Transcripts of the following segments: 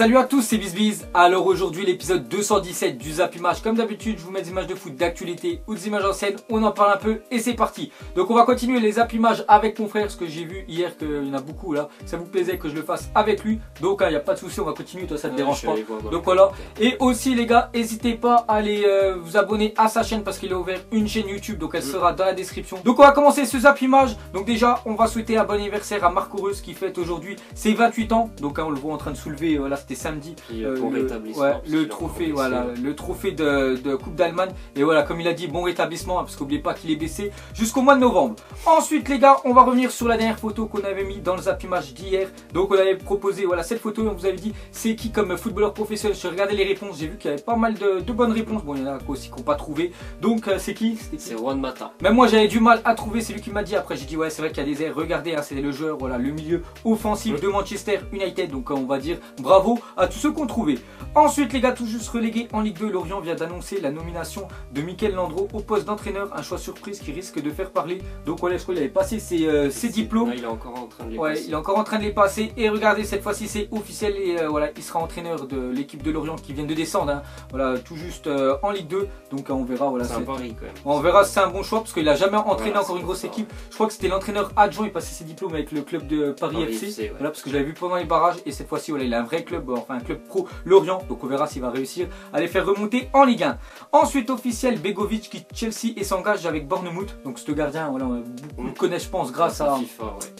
Salut à tous, c'est BizBiz. Alors aujourd'hui l'épisode 217 du Zap Image. Comme d'habitude je vous mets des images de foot d'actualité ou des images anciennes, on en parle un peu et c'est parti. Donc on va continuer les Zap Images avec mon frère, parce que j'ai vu hier qu'il y en a beaucoup là. Ça vous plaisait que je le fasse avec lui. Donc il n'y a pas de souci, on va continuer, toi ça te dérange pas. Donc voilà. Et aussi les gars, n'hésitez pas à aller vous abonner à sa chaîne parce qu'il a ouvert une chaîne YouTube. Donc elle sera dans la description. Donc on va commencer ce Zap Image. Donc déjà on va souhaiter un bon anniversaire à Marc Aurus qui fête aujourd'hui ses 28 ans. Donc on le voit en train de soulever, voilà, c'était samedi, le trophée, voilà, le trophée de Coupe d'Allemagne. Et voilà, comme il a dit, bon rétablissement, hein, parce qu'oubliez pas qu'il est blessé jusqu'au mois de novembre. Ensuite les gars, on va revenir sur la dernière photo qu'on avait mis dans le Zap Image d'hier. Donc on avait proposé, voilà, cette photo, on vous avait dit c'est qui comme footballeur professionnel. Je regardais les réponses, j'ai vu qu'il y avait pas mal de bonnes réponses. Bon, il y en a aussi qui n'ont pas trouvé. Donc c'est qui? C'est Juan Mata. Même moi j'avais du mal à trouver, c'est lui qui m'a dit. Après j'ai dit ouais, c'est vrai qu'il y a des airs. Regardez, hein, c'est le joueur, voilà, le milieu offensif de Manchester United. Donc on va dire bravo à tous ceux qu'on trouvé. Ensuite les gars, tout juste relégué en Ligue 2, Lorient vient d'annoncer la nomination de Mikel Landreau au poste d'entraîneur, un choix surprise qui risque de faire parler. Donc voilà, je crois qu'il avait passé ses diplômes. Là, il est encore en train de les passer. Il est encore en train de les passer. Et regardez, cette fois-ci c'est officiel et voilà, il sera entraîneur de l'équipe de Lorient qui vient de descendre, hein. Voilà, tout juste en Ligue 2. Donc on verra, voilà, c'est un pari quand même. On verra si c'est un bon choix parce qu'il a jamais entraîné encore une grosse équipe. Je crois que c'était l'entraîneur adjoint, il passait ses diplômes avec le club de Paris FC. Voilà, parce que je l'avais vu pendant les barrages et cette fois-ci voilà, il a un vrai club, enfin un club pro Lorient. Donc on verra s'il va réussir à les faire remonter en Ligue 1. Ensuite officiel, Begovic quitte Chelsea et s'engage avec Bournemouth. Donc ce gardien, voilà, beaucoup le connaît je pense grâce à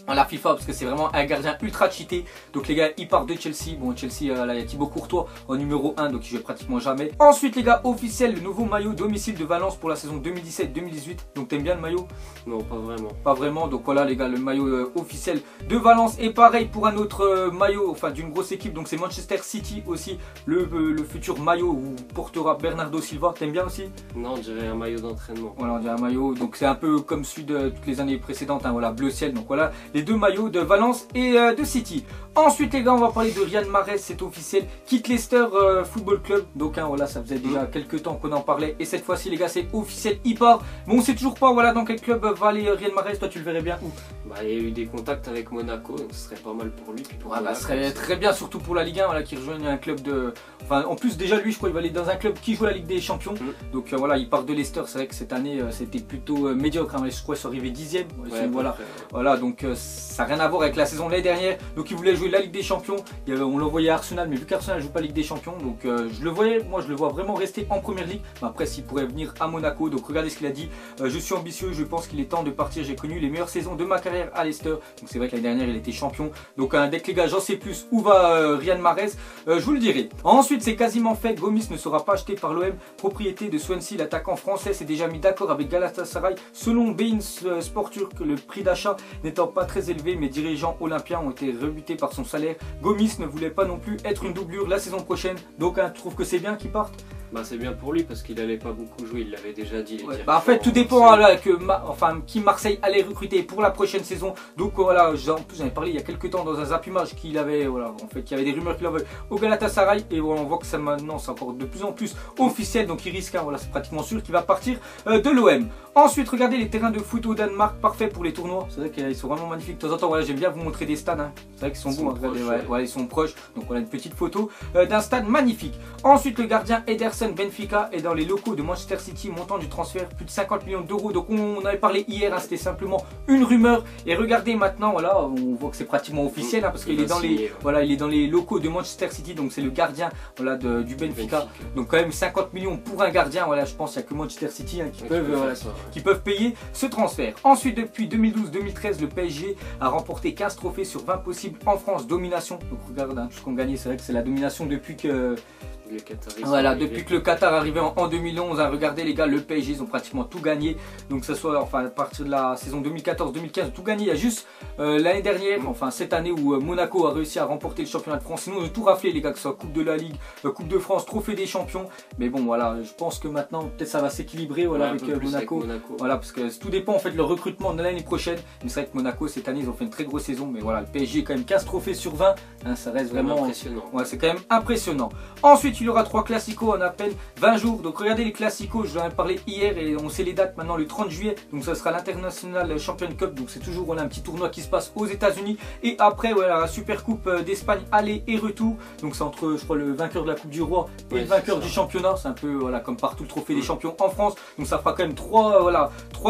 la FIFA, parce que c'est vraiment un gardien ultra cheaté. Donc les gars, il part de Chelsea. Bon, Chelsea, là il y a Thibaut Courtois en numéro 1, donc il joue pratiquement jamais. Ensuite les gars, officiel, le nouveau maillot domicile de Valence pour la saison 2017-2018. Donc t'aimes bien le maillot? Non, pas vraiment. Pas vraiment. Donc voilà les gars, le maillot officiel de Valence. Et pareil pour un autre maillot, enfin d'une grosse équipe. Donc c'est Manchester City aussi, le futur maillot où portera Bernardo Silva. T'aimes bien aussi? Non, on dirait un maillot d'entraînement. Voilà, on dirait un maillot. Donc c'est un peu comme celui de toutes les années précédentes, hein, voilà, bleu ciel. Donc voilà les deux maillots de Valence et de City. Ensuite les gars, on va parler de Riyad Mahrez, c'est officiel, quitte Leicester Football Club. Donc hein, voilà, ça faisait déjà quelques temps qu'on en parlait et cette fois-ci les gars c'est officiel, il part. Bon, on sait toujours pas voilà dans quel club va aller Riyad Mahrez. Toi tu le verrais bien où? Bah, il y a eu des contacts avec Monaco, donc ce serait pas mal pour lui. Pour bah, ce serait très bien, surtout pour la Ligue 1, voilà, qui rejoigne un club de... Enfin, en plus déjà lui je crois il va aller dans un club qui joue la Ligue des Champions. Donc voilà, il part de Leicester. C'est vrai que cette année c'était plutôt médiocre, hein. Je crois qu'ils sont arrivés 10e. Voilà, donc ça n'a rien à voir avec la saison de l'année dernière. Donc il voulait jouer la Ligue des Champions. On l'envoyait à Arsenal, mais vu qu'Arsenal joue pas Ligue des Champions, donc je le voyais, moi je le vois vraiment rester en première ligue. Après s'il pourrait venir à Monaco, donc regardez ce qu'il a dit. Je suis ambitieux, je pense qu'il est temps de partir. J'ai connu les meilleures saisons de ma carrière à Leicester. Donc c'est vrai que l'année dernière il était champion. Donc dès que les gars j'en sais plus où va Riyad Mahrez, je vous le dirai. Ensuite c'est quasiment fait, Gomis ne sera pas acheté par l'OM. Propriété de Swansea, l'attaquant français s'est déjà mis d'accord avec Galatasaray. Selon Bein Sport Turk, le prix d'achat n'étant pas très élevé, mais dirigeants olympiens ont été rebutés par son salaire. Gomis ne voulait pas non plus être une doublure la saison prochaine. Donc tu trouves que c'est bien qu'il parte? Bah c'est bien pour lui parce qu'il allait pas beaucoup jouer, il l'avait déjà dit. Bah en fait tout dépend là, qui Marseille allait recruter pour la prochaine saison. Donc voilà, en plus j'en ai parlé il y a quelques temps dans un Zap Image qu'il avait, voilà, en fait il y avait des rumeurs qu'il avait au Galatasaray et voilà, on voit que ça maintenant c'est encore de plus en plus officiel, donc il risque, hein, voilà, c'est pratiquement sûr qu'il va partir de l'OM. Ensuite regardez les terrains de foot au Danemark, parfait pour les tournois. C'est vrai qu'ils sont vraiment magnifiques. De temps en temps voilà, j'aime bien vous montrer des stades, hein. C'est vrai qu'ils sont bons, regardez, ils sont proches. Donc voilà une petite photo d'un stade magnifique. Ensuite le gardien Ederson Benfica est dans les locaux de Manchester City, montant du transfert plus de 50 millions d'euros. Donc on avait parlé hier, hein, c'était simplement une rumeur. Et regardez maintenant, voilà, on voit que c'est pratiquement officiel, hein, parce qu'il est dans les, voilà, il est dans les locaux de Manchester City. Donc c'est le gardien, voilà, du Benfica. Donc quand même 50 millions pour un gardien, voilà, je pense qu'il n'y a que Manchester City, hein, qui peuvent payer ce transfert. Ensuite depuis 2012-2013, le PSG a remporté 15 trophées sur 20 possibles en France, domination. Donc regarde, hein, tout ce qu'on gagnait, c'est vrai que c'est la domination depuis que... Voilà, depuis que le Qatar est arrivé en 2011, hein, regardez les gars, le PSG ils ont pratiquement tout gagné. Donc que ce soit enfin, à partir de la saison 2014-2015, tout gagné. Il y a juste l'année dernière, enfin cette année où Monaco a réussi à remporter le championnat de France. Sinon ils ont tout raflé les gars, que ce soit Coupe de la Ligue, Coupe de France, Trophée des Champions. Mais bon voilà, je pense que maintenant peut-être ça va s'équilibrer, voilà, avec Monaco. Voilà, parce que tout dépend en fait de leur recrutement de l'année prochaine. Mais c'est vrai que Monaco cette année ils ont fait une très grosse saison. Mais voilà, le PSG quand même 15 trophées sur 20, hein, ça reste vraiment impressionnant. Ouais, c'est quand même impressionnant. Ensuite Ensuite, il y aura 3 classicos en à peine 20 jours. Donc regardez les classicos, je vous en ai parlé hier et on sait les dates maintenant, le 30 juillet. Donc ça sera l'International Champion Cup. Donc c'est toujours un petit tournoi qui se passe aux États-Unis. Et après, voilà, la Super Coupe d'Espagne aller et retour. Donc c'est entre, je crois, le vainqueur de la Coupe du Roi et le vainqueur du championnat. C'est un peu voilà, comme partout le trophée des champions en France. Donc ça fera quand même 3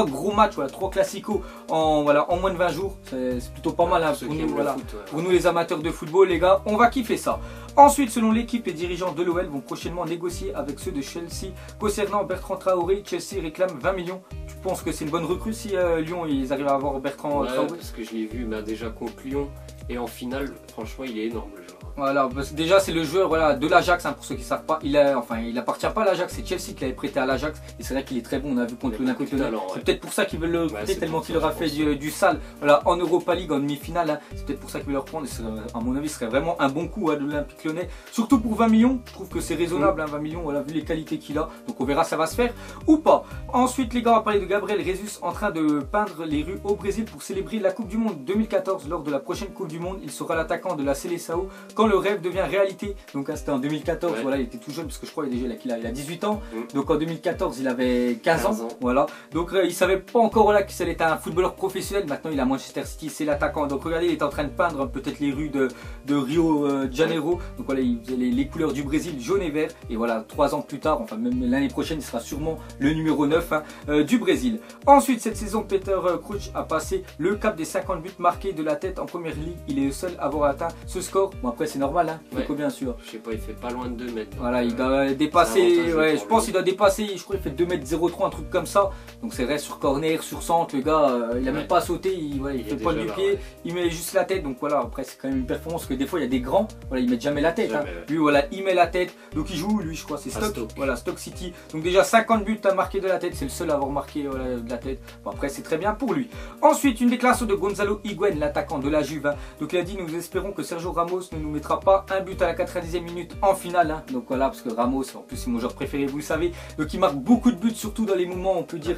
gros matchs, voilà, 3 classicos en moins de 20 jours. C'est plutôt pas mal hein, pour nous, voilà, pour nous les amateurs de football, les gars. On va kiffer ça. Ensuite, selon l'équipe, les dirigeants de l'OL vont prochainement négocier avec ceux de Chelsea concernant Bertrand Traoré. Chelsea réclame 20 millions. Tu penses que c'est une bonne recrue si Lyon ils arrivent à avoir Bertrand Traoré? Parce que je l'ai vu déjà contre Lyon et en finale, franchement, il est énorme le joueur. Voilà, parce que déjà c'est le joueur voilà, de l'Ajax, hein, pour ceux qui ne savent pas, il appartient pas à l'Ajax, c'est Chelsea qui l'avait prêté à l'Ajax et c'est vrai qu'il est très bon, on a vu contre l'Olympique Lyonnais. C'est peut-être pour ça qu'ils veulent le recruter, tellement qu'il leur a fait du sale voilà, en Europa League, en demi-finale, hein. C'est peut-être pour ça qu'ils veulent le reprendre et à mon avis ce serait vraiment un bon coup à l'Olympique Lyonnais, surtout pour 20 millions, je trouve que c'est raisonnable, hein, 20 millions, voilà, vu les qualités qu'il a, donc on verra ça va se faire ou pas. Ensuite les gars, on va parler de Gabriel Jesus en train de peindre les rues au Brésil pour célébrer la Coupe du Monde 2014. Lors de la prochaine Coupe du Monde, il sera l'attaquant de la Seleção quand le rêve devient réalité. Donc hein, c'était en 2014, voilà, il était tout jeune parce que je crois qu'il a 18 ans. Donc en 2014 il avait 15 ans. Voilà. Donc il savait pas encore voilà, qu'il allait être un footballeur professionnel. Maintenant il est à Manchester City, c'est l'attaquant. Donc regardez, il est en train de peindre peut-être les rues de Rio de Janeiro. Donc voilà, il faisait les couleurs du Brésil, jaune et vert. Et voilà, 3 ans plus tard, enfin même l'année prochaine, il sera sûrement le numéro 9 hein, du Brésil. Ensuite cette saison, Peter Crouch a passé le cap des 50 buts marqués de la tête en première ligue. Il est le seul à avoir atteint ce score. Bon après c'est normal, hein. Bien sûr. Je sais pas, il fait pas loin de 2 mètres. Voilà, il doit dépasser, ouais, je pense qu'il doit dépasser, je crois qu'il fait 2,03 m, un truc comme ça. Donc c'est vrai, sur corner, sur centre, le gars, il a même pas à sauter, il fait pas du pied, il met juste la tête. Donc voilà, après c'est quand même une performance que des fois il y a des grands, voilà, ils mettent jamais la tête. Jamais, hein. Lui voilà, il met la tête, donc il joue, lui je crois c'est Stoke. Voilà, Stoke City. Donc déjà 50 buts à marquer de la tête, c'est le seul à avoir marqué voilà, de la tête. Bon, après c'est très bien pour lui. Ensuite, une déclaration de Gonzalo Higuaín, l'attaquant de la Juve. Hein. Donc il a dit, nous espérons que Sergio Ramos ne nous mettra pas un but à la 90e minute en finale, hein. Donc voilà, parce que Ramos en plus c'est mon joueur préféré, vous le savez, donc il marque beaucoup de buts, surtout dans les moments on peut dire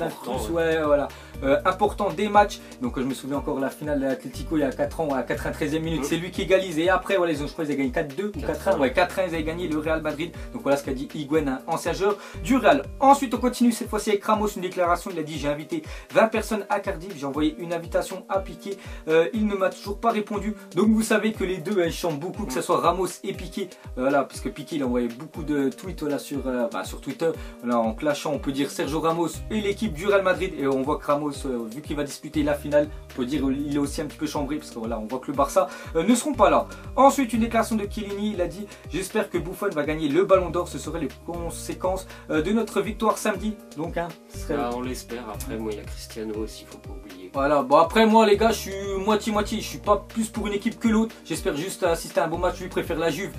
important des matchs. Donc je me souviens encore la finale de l'Atlético il y a 4 ans à la 93e minute, c'est lui qui égalise et après voilà, je crois qu'ils avaient gagné 4-2 ou 4-1, ouais 4-1 ils avaient gagné le Real Madrid. Donc voilà ce qu'a dit Higuaín, un ancien joueur du Real. Ensuite on continue cette fois-ci avec Ramos, une déclaration, il a dit, j'ai invité 20 personnes à Cardiff, j'ai envoyé une invitation à Piqué, il ne m'a toujours pas répondu. Donc vous savez que les deux ils chantent beaucoup, que ce soit Ramos et Piqué. Voilà, puisque Piqué il a envoyé beaucoup de tweets voilà, sur Twitter voilà, en clashant on peut dire Sergio Ramos et l'équipe du Real Madrid, et on voit que Ramos vu qu'il va disputer la finale, on peut dire il est aussi un petit peu chambré parce que voilà, on voit que le Barça ne seront pas là. Ensuite une déclaration de Chiellini, il a dit, j'espère que Buffon va gagner le Ballon d'Or, ce serait les conséquences de notre victoire samedi. Donc hein, on l'espère. Après moi il y a Cristiano aussi, faut pas oublier. Voilà, bon après moi les gars je suis moitié-moitié, je suis pas plus pour une équipe que l'autre, j'espère juste assister à un bon match, lui préfère la Juve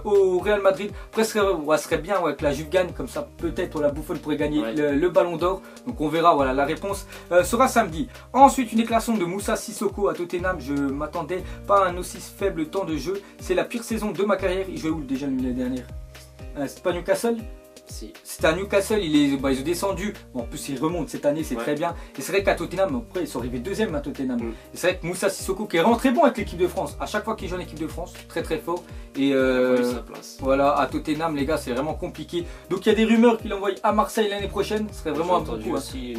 au Real Madrid. Après ce serait bien que la Juve gagne, comme ça peut-être la Buffon pourrait gagner le Ballon d'Or. Donc on verra, voilà, la réponse sera samedi. Ensuite une déclaration de Moussa Sissoko à Tottenham, je m'attendais pas à un aussi faible temps de jeu, c'est la pire saison de ma carrière. Il jouait où déjà l'année dernière? C'est pas Newcastle? Si. C'était à Newcastle, ils ont descendu. Bon, en plus, ils remontent cette année, c'est très bien. Et c'est vrai qu'à Tottenham, après, ils sont arrivés deuxième à Tottenham. Et c'est vrai que Moussa Sissoko, qui est vraiment très bon avec l'équipe de France, à chaque fois qu'il joue en équipe de France, très très fort. Et voilà, à Tottenham, les gars, c'est vraiment compliqué. Donc il y a des rumeurs qu'il envoie à Marseille l'année prochaine. Ce serait vraiment un bon coup. Aussi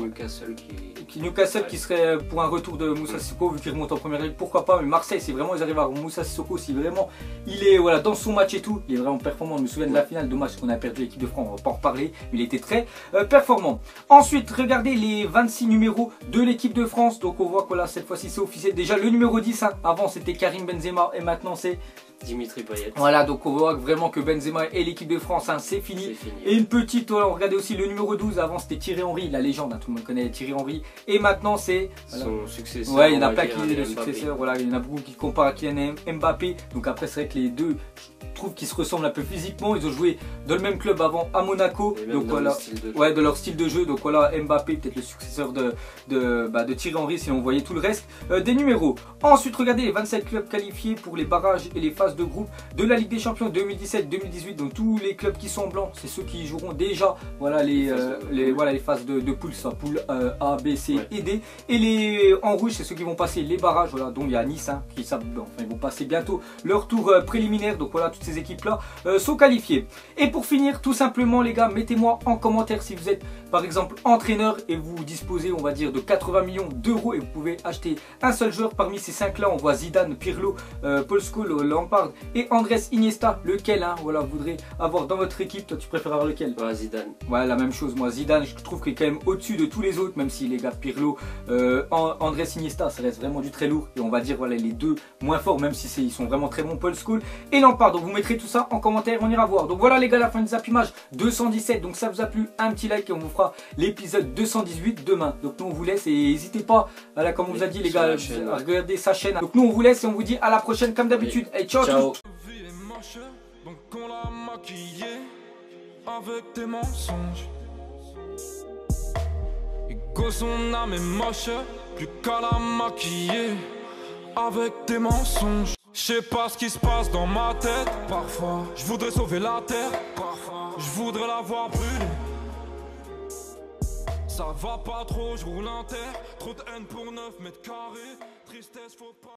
Newcastle qui serait pour un retour de Moussa Sissoko, vu qu'il remonte en première ligue, pourquoi pas. Mais Marseille, c'est vraiment, ils arrivent à avoir Moussa Sissoko, si vraiment il est voilà, dans son match et tout, il est vraiment performant. Je me souviens de la finale, dommage qu'on a perdu l'équipe de France, on va pas en reparler, mais il était très performant. Ensuite, regardez les 26 numéros de l'équipe de France. Donc on voit que là, cette fois-ci, c'est officiel. Déjà le numéro 10, hein. Avant c'était Karim Benzema et maintenant c'est Dimitri Payet. Voilà, donc on voit vraiment que Benzema et l'équipe de France, hein, c'est fini. Et une petite, regardez aussi le numéro 12, avant c'était Thierry Henry, la légende, hein, tout le monde connaît Thierry Henry. Et maintenant c'est son successeur. Ouais, il y en a plein qui est le successeur, voilà, il y en a beaucoup qui comparent à Kylian Mbappé. Donc après c'est vrai que les deux, je trouve qu'ils se ressemblent un peu physiquement. Ils ont joué dans le même club avant à Monaco. Donc voilà, ouais, de leur style de jeu. Donc voilà, Mbappé peut-être le successeur de Thierry Henry si on voyait tout le reste des numéros. Ensuite regardez les 27 clubs qualifiés pour les barrages et les phases de groupe de la Ligue des Champions 2017-2018. Donc tous les clubs qui sont blancs, c'est ceux qui joueront déjà voilà, les phases de poule, ça, poule A, B, C et D. Et les en rouge, c'est ceux qui vont passer les barrages, voilà, dont il y a Nice, hein, qui savent, enfin, ils vont passer bientôt leur tour préliminaire. Donc voilà, toutes ces équipes-là sont qualifiées. Et pour finir, tout simplement les gars, mettez-moi en commentaire si vous êtes par exemple entraîneur et vous disposez, on va dire, de 80 millions d'euros et vous pouvez acheter un seul joueur parmi ces 5-là. On voit Zidane, Pirlo, Paul Scholes, Lampard et Andrés Iniesta. Lequel voilà, vous voudrez avoir dans votre équipe? Toi, tu préfères avoir lequel? Zidane. Ouais, la même chose. Moi, Zidane, je trouve qu'il est quand même au-dessus de tous les autres, même si les gars Pirlo, Andrés Iniesta, ça reste vraiment du très lourd. Et on va dire, voilà, les deux moins forts, même si ils sont vraiment très bons, Paul Scholes et Lampard. Donc, vous mettrez tout ça en commentaire, on ira voir. Donc, voilà, les gars, la fin des Zappimage 217. Donc, ça vous a plu, un petit like et on vous fera l'épisode 218 demain. Donc, nous, on vous laisse et n'hésitez pas, voilà, comme on vous a dit, les gars, à regarder sa chaîne. Donc, nous, on vous laisse et on vous dit à la prochaine, comme d'habitude. Et ciao, ciao. Donc on l'a maquillé avec des mensonges. Et que son âme est moche, plus qu'à la maquiller avec des mensonges. Je sais pas ce qui se passe dans ma tête. Parfois, je voudrais sauver la terre. Parfois, je voudrais la voir brûler. Ça va pas trop, je roule en terre. Trop de haine pour 9 mètres carrés. Tristesse, faut pas.